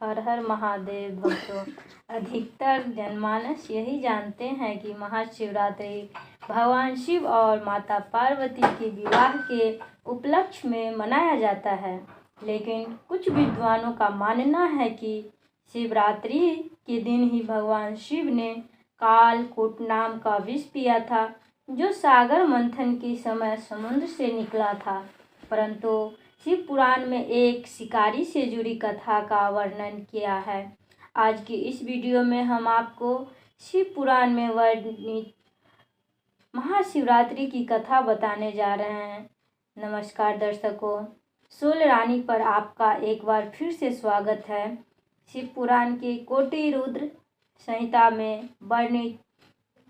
हर हर महादेव भक्तों। अधिकतर जनमानस यही जानते हैं कि महाशिवरात्रि भगवान शिव और माता पार्वती के विवाह के उपलक्ष्य में मनाया जाता है, लेकिन कुछ विद्वानों का मानना है कि शिवरात्रि के दिन ही भगवान शिव ने कालकूट नाम का विष पिया था, जो सागर मंथन के समय समुद्र से निकला था। परंतु शिव पुराण में एक शिकारी से जुड़ी कथा का वर्णन किया है। आज की इस वीडियो में हम आपको शिव पुराण में वर्णित महाशिवरात्रि की कथा बताने जा रहे हैं। नमस्कार दर्शकों, शूल रानी पर आपका एक बार फिर से स्वागत है। शिव पुराण के कोटि रुद्र संहिता में वर्णित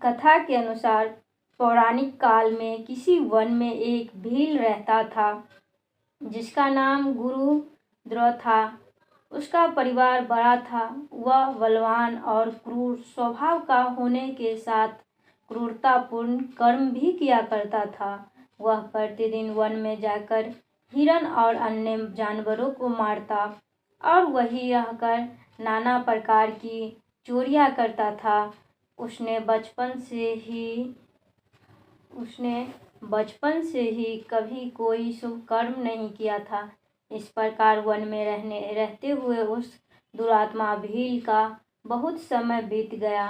कथा के अनुसार पौराणिक काल में किसी वन में एक भील रहता था, जिसका नाम गुरुद्र था। उसका परिवार बड़ा था। वह बलवान और क्रूर स्वभाव का होने के साथ क्रूरतापूर्ण कर्म भी किया करता था। वह प्रतिदिन वन में जाकर हिरण और अन्य जानवरों को मारता और वहीं रहकर नाना प्रकार की चोरियां करता था। उसने बचपन से ही कभी कोई शुभ कर्म नहीं किया था। इस प्रकार वन में रहते हुए उस दुरात्मा भील का बहुत समय बीत गया।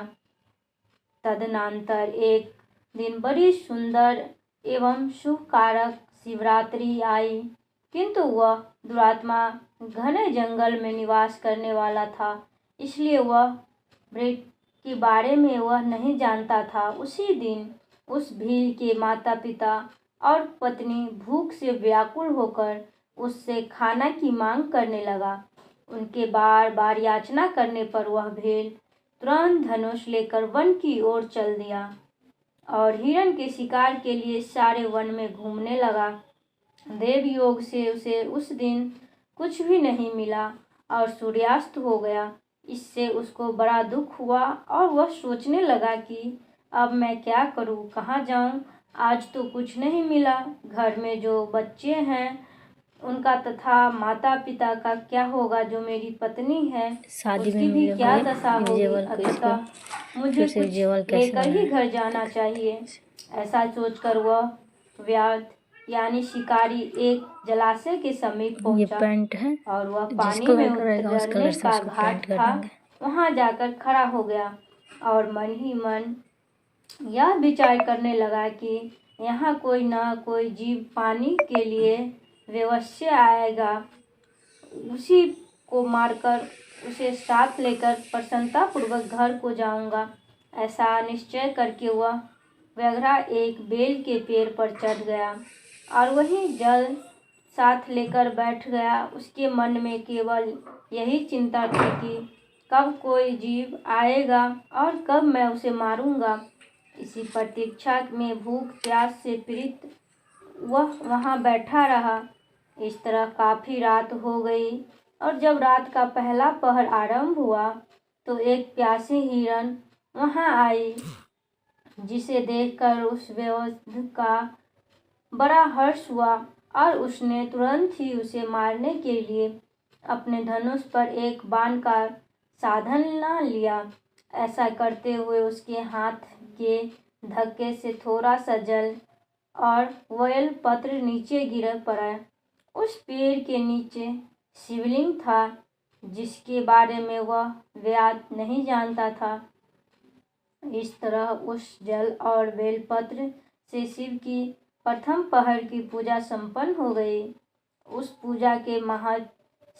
तदनंतर एक दिन बड़ी सुंदर एवं शुभ कारक शिवरात्रि आई, किंतु वह दुरात्मा घने जंगल में निवास करने वाला था, इसलिए वह मृत के बारे में वह नहीं जानता था। उसी दिन उस भील के माता पिता और पत्नी भूख से व्याकुल होकर उससे खाना की मांग करने लगा। उनके बार बार याचना करने पर वह भील तुरंत धनुष लेकर वन की ओर चल दिया और हिरण के शिकार के लिए सारे वन में घूमने लगा। देव योग से उसे उस दिन कुछ भी नहीं मिला और सूर्यास्त हो गया। इससे उसको बड़ा दुख हुआ और वह सोचने लगा कि अब मैं क्या करूं, कहाँ जाऊं। आज तो कुछ नहीं मिला। घर में जो बच्चे हैं उनका तथा माता पिता का क्या होगा। जो मेरी पत्नी है उसकी भी क्या दशा होगी। अतः मुझे कुछ लेकर ही घर जाना चाहिए। ऐसा सोचकर वह व्याध यानी शिकारी एक जलाशय के समीप पहुंचा और वह पानी में उतरने का घाट था। वहां जाकर खड़ा हो गया और मन ही मन यह विचार करने लगा कि यहाँ कोई न कोई जीव पानी के लिए अवश्य आएगा। उसी को मारकर उसे साथ लेकर प्रसन्नतापूर्वक घर को जाऊंगा। ऐसा निश्चय करके वह व्याघ्र एक बेल के पेड़ पर चढ़ गया और वहीं जल साथ लेकर बैठ गया। उसके मन में केवल यही चिंता थी कि कब कोई जीव आएगा और कब मैं उसे मारूंगा। इसी प्रतीक्षा में भूख प्यास से पीड़ित वह वहां बैठा रहा। इस तरह काफी रात हो गई और जब रात का पहला पहर आरंभ हुआ तो एक प्यासी हिरण वहां आई, जिसे देखकर उस व्याध का बड़ा हर्ष हुआ और उसने तुरंत ही उसे मारने के लिए अपने धनुष पर एक बाण का साधन लिया। ऐसा करते हुए उसके हाथ के धक्के से थोड़ा सा जल और वयल पत्र नीचे गिर पड़ा। उस पेड़ के नीचे शिवलिंग था, जिसके बारे में वह व्याध नहीं जानता था। इस तरह उस जल और बेलपत्र से शिव की प्रथम पहर की पूजा संपन्न हो गई। उस पूजा के महत्व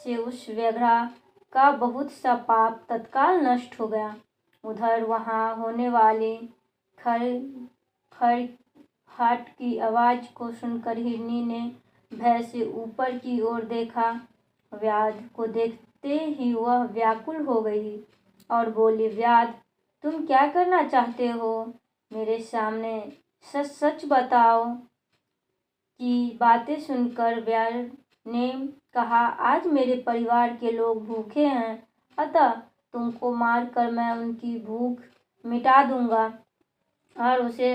से उस व्याघ्र का बहुत सा पाप तत्काल नष्ट हो गया। उधर वहां होने वाली खड़खड़ाहट की आवाज को सुनकर हिरनी ने भय से ऊपर की ओर देखा। व्याध को देखते ही वह व्याकुल हो गई और बोली, व्याध, तुम क्या करना चाहते हो? मेरे सामने सच सच बताओ। की बातें सुनकर व्याध ने कहा, आज मेरे परिवार के लोग भूखे हैं, अतः तुमको मारकर मैं उनकी भूख मिटा दूंगा और उसे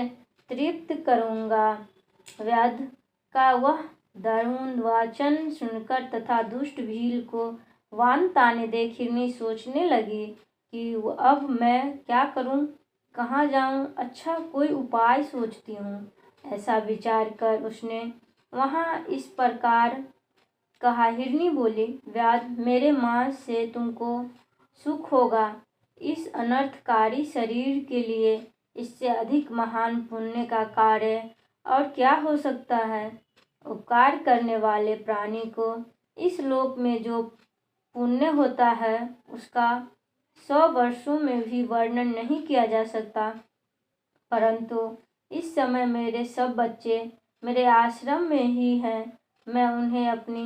तृप्त करूंगा। व्याध का वह दारुण वचन सुनकर तथा दुष्ट भील को वान ताने देख हिरनी सोचने लगी कि अब मैं क्या करूं, कहाँ जाऊं, अच्छा कोई उपाय सोचती हूँ। ऐसा विचार कर उसने वहाँ इस प्रकार कहा। हिरनी बोली, व्याध, मेरे मांस से तुमको सुख होगा। इस अनर्थकारी शरीर के लिए इससे अधिक महान पुण्य का कार्य और क्या हो सकता है। उपकार करने वाले प्राणी को इस लोक में जो पुण्य होता है उसका 100 वर्षों में भी वर्णन नहीं किया जा सकता। परंतु इस समय मेरे सब बच्चे मेरे आश्रम में ही हैं। मैं उन्हें अपनी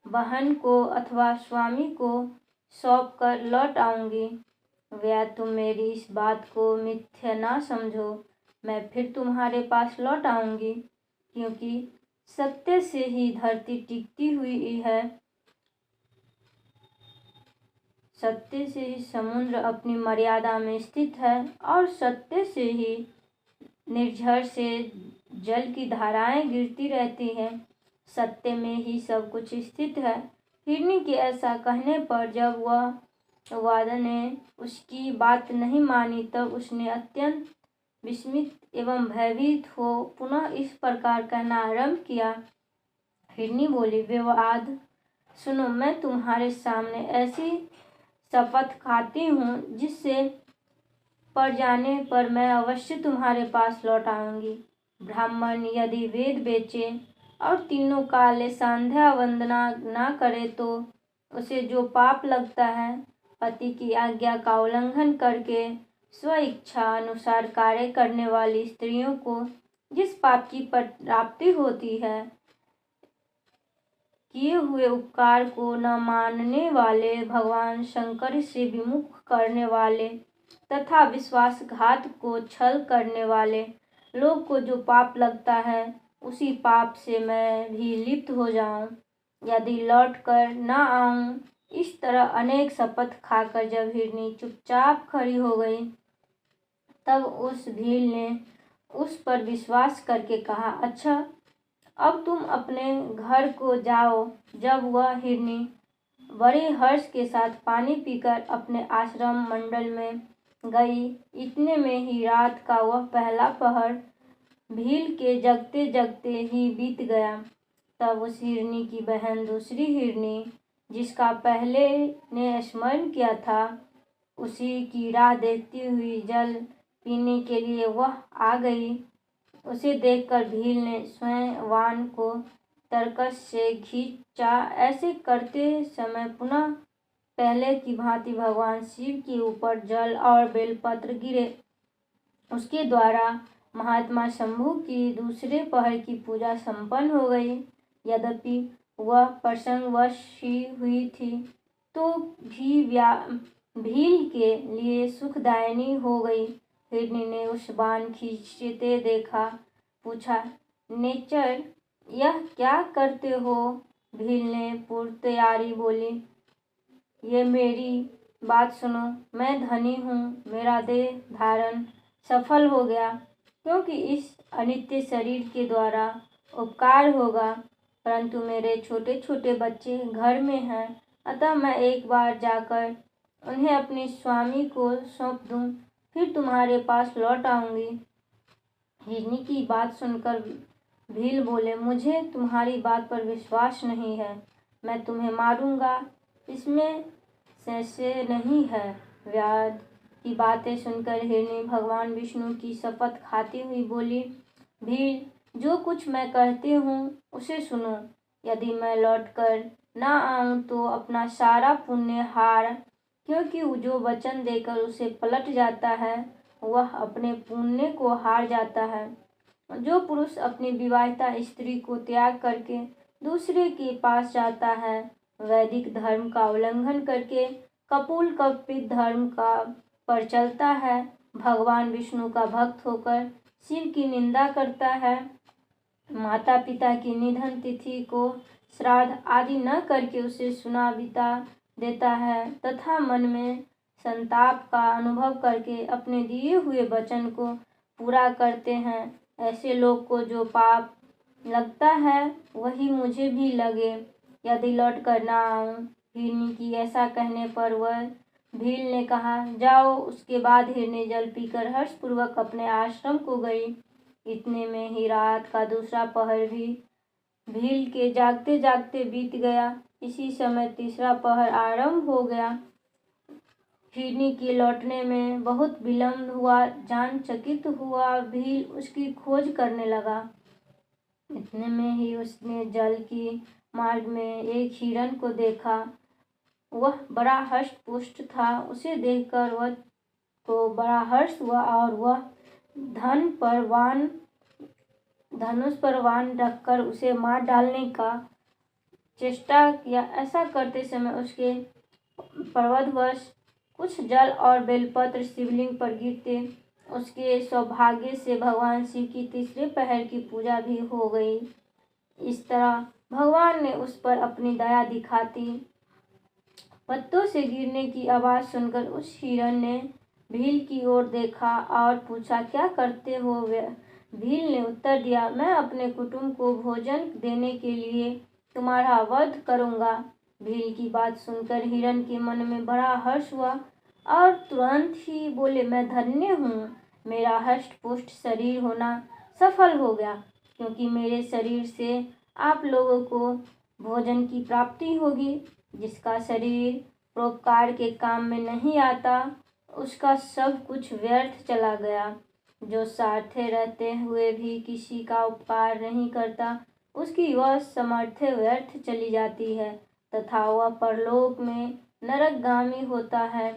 बहन को अथवा स्वामी को सौंप कर लौट आऊंगी। व्या, तुम मेरी इस बात को मिथ्या ना समझो। मैं फिर तुम्हारे पास लौट आऊंगी, क्योंकि सत्य से ही धरती टिकती हुई है, सत्य से ही समुद्र अपनी मर्यादा में स्थित है और सत्य से ही निर्झर से जल की धाराएं गिरती रहती हैं। सत्य में ही सब कुछ स्थित है। हिरनी के ऐसा कहने पर जब वह वाद ने उसकी बात नहीं मानी, तब उसने अत्यंत विस्मित एवं भयभीत हो पुनः इस प्रकार कहना आरंभ किया। हिरनी बोली, विवाद, सुनो, मैं तुम्हारे सामने ऐसी शपथ खाती हूँ जिससे पर जाने पर मैं अवश्य तुम्हारे पास लौट आऊंगी। ब्राह्मण यदि वेद बेचे और तीनों काले संध्या वंदना न करे तो उसे जो पाप लगता है, पति की आज्ञा का उल्लंघन करके स्व इच्छा अनुसार कार्य करने वाली स्त्रियों को जिस पाप की प्राप्ति होती है, किए हुए उपकार को न मानने वाले, भगवान शंकर से विमुख करने वाले तथा विश्वासघात को छल करने वाले लोग को जो पाप लगता है, उसी पाप से मैं भी लिप्त हो जाऊं यदि लौट कर न आऊं। इस तरह अनेक शपथ खाकर जब हिरनी चुपचाप खड़ी हो गई, तब उस भील ने उस पर विश्वास करके कहा, अच्छा, अब तुम अपने घर को जाओ। जब वह हिरनी बड़े हर्ष के साथ पानी पीकर अपने आश्रम मंडल में गई, इतने में ही रात का वह पहला पहर भील के जगते जगते ही बीत गया। तब उस हिरनी की बहन दूसरी हिरनी, जिसका पहले ने स्मरण किया था, उसी की राह देखती हुई जल पीने के लिए वह आ गई। उसे देखकर भील ने स्वयं वान को तरकस से खींचा। ऐसे करते समय पुनः पहले की भांति भगवान शिव के ऊपर जल और बेलपत्र गिरे। उसके द्वारा महात्मा शंभु की दूसरे पहर की पूजा संपन्न हो गई। यद्यपि वह प्रसंगवश ही हुई थी, तो भी भील के लिए सुखदायिनी हो गई। हिरनी ने उस बाण खींचते देखा, पूछा, नेचर, यह क्या करते हो? भील ने पुरतैयारी बोली, ये मेरी बात सुनो, मैं धनी हूँ, मेरा देह धारण सफल हो गया, क्योंकि इस अनित्य शरीर के द्वारा उपकार होगा, परंतु मेरे छोटे छोटे बच्चे घर में हैं, अतः मैं एक बार जाकर उन्हें अपने स्वामी को सौंप दूं, फिर तुम्हारे पास लौट आऊंगी। हिरनी की बात सुनकर भील बोले, मुझे तुम्हारी बात पर विश्वास नहीं है, मैं तुम्हें मारूंगा, इसमें संशय नहीं है। व्याध की बातें सुनकर हिरनी भगवान विष्णु की शपथ खाती हुई बोली, भील, जो कुछ मैं कहती हूँ उसे सुनो। यदि मैं लौटकर न आऊं तो अपना सारा पुण्य हार, क्योंकि जो वचन देकर उसे पलट जाता है वह अपने पुण्य को हार जाता है। जो पुरुष अपनी विवाहिता स्त्री को त्याग करके दूसरे के पास जाता है, वैदिक धर्म का उल्लंघन करके कपूल कल्पित धर्म का पर चलता है, भगवान विष्णु का भक्त होकर शिव की निंदा करता है, माता पिता की निधन तिथि को श्राद्ध आदि न करके उसे सुना बिता देता है, तथा मन में संताप का अनुभव करके अपने दिए हुए वचन को पूरा करते हैं, ऐसे लोग को जो पाप लगता है वही मुझे भी लगे, यदि लौट कर न आऊं। हिरनी की ऐसा कहने पर वह भील ने कहा, जाओ। उसके बाद हिरनी जल पीकर हर्षपूर्वक अपने आश्रम को गई। इतने में ही रात का दूसरा पहर भी भील के जागते जागते बीत गया। इसी समय तीसरा पहर आरंभ हो गया। हिरनी के लौटने में बहुत विलम्ब हुआ। जान चकित हुआ भील उसकी खोज करने लगा। इतने में ही उसने जल की मार्ग में एक हिरण को देखा। वह बड़ा हष्ट-पुष्ट था। उसे देखकर वह को बड़ा हर्ष हुआ और वह धनुष पर बाण रखकर उसे मार डालने का चेष्टा किया। ऐसा करते समय उसके प्रवधवश कुछ जल और बेलपत्र शिवलिंग पर गिरते। उसके सौभाग्य से भगवान शिव की तीसरे पहर की पूजा भी हो गई। इस तरह भगवान ने उस पर अपनी दया दिखाती। पत्तों से गिरने की आवाज़ सुनकर उस हिरण ने भील की ओर देखा और पूछा, क्या करते हो? भील ने उत्तर दिया, मैं अपने कुटुंब को भोजन देने के लिए तुम्हारा वध करूंगा। भील की बात सुनकर हिरण के मन में बड़ा हर्ष हुआ और तुरंत ही बोले, मैं धन्य हूँ। मेरा हष्ट-पुष्ट शरीर होना सफल हो गया, क्योंकि मेरे शरीर से आप लोगों को भोजन की प्राप्ति होगी। जिसका शरीर परोपकार के काम में नहीं आता, उसका सब कुछ व्यर्थ चला गया। जो सारथे रहते हुए भी किसी का उपकार नहीं करता, उसकी वह सामर्थ्य व्यर्थ चली जाती है तथा वह परलोक में नरकगामी होता है।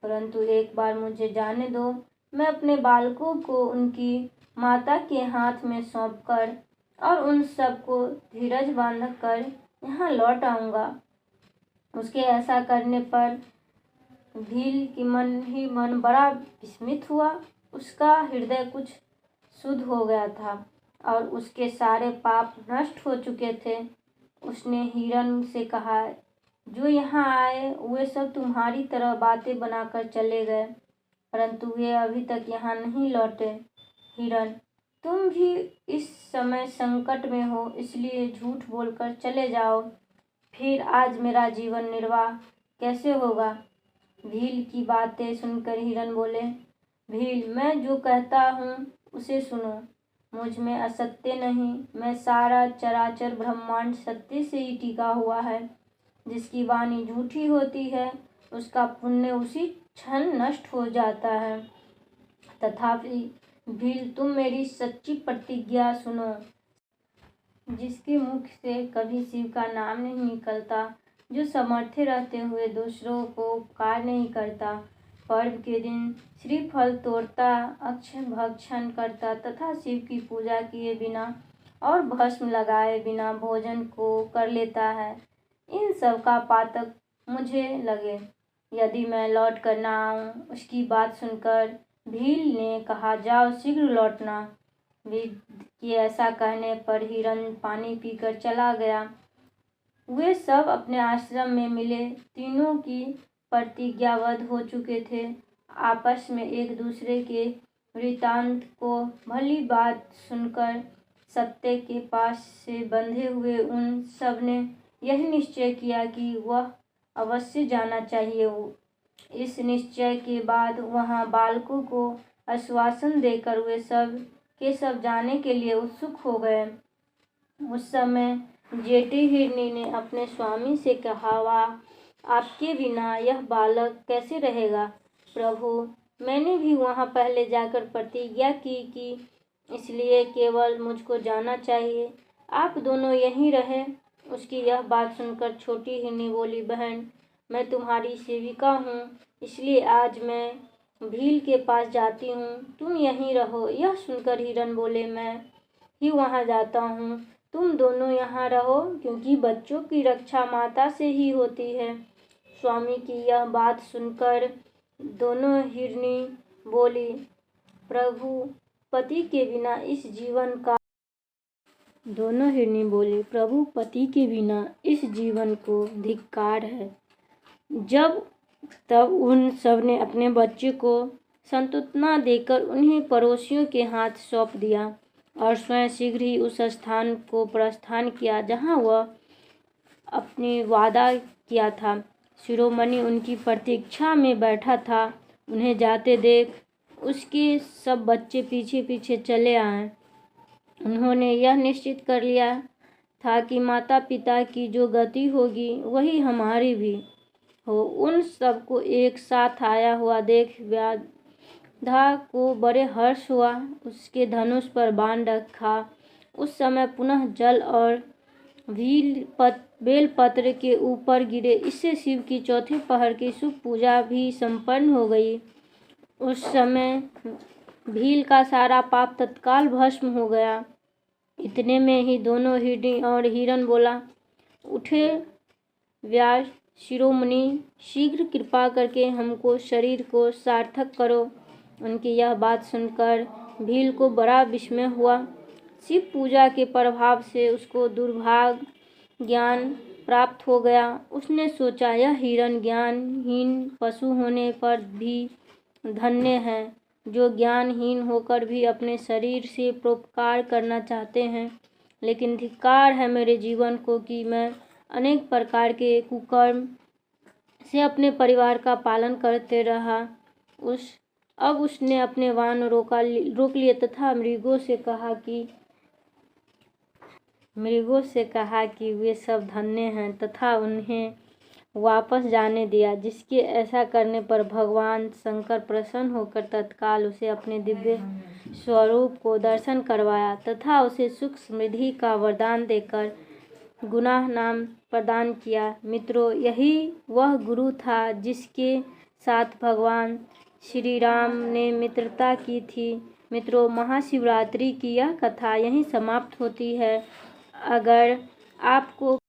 परंतु एक बार मुझे जाने दो, मैं अपने बालकों को उनकी माता के हाथ में सौंपकर और उन सबको धीरज बांधकर यहाँ लौट आऊँगा। उसके ऐसा करने पर भील की मन बड़ा विस्मित हुआ। उसका हृदय कुछ शुद्ध हो गया था और उसके सारे पाप नष्ट हो चुके थे। उसने हिरण से कहा, जो यहाँ आए वे सब तुम्हारी तरह बातें बनाकर चले गए, परंतु वे अभी तक यहाँ नहीं लौटे। हिरण, तुम भी इस समय संकट में हो, इसलिए झूठ बोलकर चले जाओ। फिर आज मेरा जीवन निर्वाह कैसे होगा? भील की बातें सुनकर हिरण बोले, भील, मैं जो कहता हूँ उसे सुनो। मुझ में असत्य नहीं, मैं सारा चराचर ब्रह्मांड सत्य से ही टिका हुआ है। जिसकी वाणी झूठी होती है, उसका पुण्य उसी क्षण नष्ट हो जाता है। तथापि भील, तुम मेरी सच्ची प्रतिज्ञा सुनो। जिसके मुख से कभी शिव का नाम नहीं निकलता, जो समर्थ रहते हुए दूसरों को उपकार नहीं करता, पर्व के दिन श्रीफल तोड़ता, अक्षय भक्षण करता तथा शिव की पूजा किए बिना और भस्म लगाए बिना भोजन को कर लेता है, इन सब का पातक मुझे लगे। यदि मैं लौट कर न आऊँ। उसकी बात सुनकर भील ने कहा, जाओ, शीघ्र लौटना। कि ऐसा कहने पर हिरण पानी पीकर चला गया। वे सब अपने आश्रम में मिले। तीनों की प्रतिज्ञाबद्ध हो चुके थे। आपस में एक दूसरे के वृत्तांत को भली बात सुनकर सत्य के पास से बंधे हुए उन सब ने यह निश्चय किया कि वह अवश्य जाना चाहिए। इस निश्चय के बाद वहाँ बालकों को आश्वासन देकर वे सब के सब जाने के लिए उत्सुक हो गए। उस समय जेठी हिरनी ने अपने स्वामी से कहा, वाह, आपके बिना यह बालक कैसे रहेगा? प्रभु, मैंने भी वहाँ पहले जाकर प्रतिज्ञा की कि इसलिए केवल मुझको जाना चाहिए, आप दोनों यहीं रहे। उसकी यह बात सुनकर छोटी हिरनी बोली, बहन, मैं तुम्हारी सेविका हूँ, इसलिए आज मैं भील के पास जाती हूँ, तुम यहीं रहो। यह सुनकर हिरण बोले, मैं ही वहाँ जाता हूँ, तुम दोनों यहाँ रहो, क्योंकि बच्चों की रक्षा माता से ही होती है। स्वामी की यह बात सुनकर दोनों हिरनी बोली, प्रभु, पति के बिना इस जीवन का दोनों हिरनी बोली, प्रभु, पति के बिना इस जीवन को धिक्कार है। जब तब उन सब ने अपने बच्चे को संतुतना देकर उन्हें पड़ोसियों के हाथ सौंप दिया और स्वयं शीघ्र ही उस स्थान को प्रस्थान किया जहाँ वह अपनी वादा किया था। शिरोमणि उनकी प्रतीक्षा में बैठा था। उन्हें जाते देख उसके सब बच्चे पीछे पीछे चले आए। उन्होंने यह निश्चित कर लिया था कि माता पिता की जो गति होगी वही हमारी भी हो। उन सबको एक साथ आया हुआ देख व्याधा को बड़े हर्ष हुआ। उसके धनुष पर बाण रखा। उस समय पुनः जल और बेलपत्र के ऊपर गिरे। इससे शिव की चौथे पहर की शुभ पूजा भी संपन्न हो गई। उस समय भील का सारा पाप तत्काल भस्म हो गया। इतने में ही दोनों हिरणी और हिरण बोला, उठे व्यास शिरोमणि, शीघ्र कृपा करके हमको शरीर को सार्थक करो। उनकी यह बात सुनकर भील को बड़ा विस्मय हुआ। शिव पूजा के प्रभाव से उसको दुर्भाग्य ज्ञान प्राप्त हो गया। उसने सोचा, यह हिरण ज्ञानहीन पशु होने पर भी धन्य है, जो ज्ञानहीन होकर भी अपने शरीर से परोपकार करना चाहते हैं। लेकिन धिक्कार है मेरे जीवन को कि मैं अनेक प्रकार के कुकर्म से अपने परिवार का पालन करते रहा। अब उसने अपने वाहन रोक लिए तथा मृगों से कहा कि वे सब धन्य हैं तथा उन्हें वापस जाने दिया। जिसके ऐसा करने पर भगवान शंकर प्रसन्न होकर तत्काल उसे अपने दिव्य स्वरूप को दर्शन करवाया तथा उसे सुख समृद्धि का वरदान देकर गुणाह नाम प्रदान किया। मित्रों, यही वह गुरु था जिसके साथ भगवान श्री राम ने मित्रता की थी। मित्रों, महाशिवरात्रि की यह कथा यहीं समाप्त होती है। अगर आपको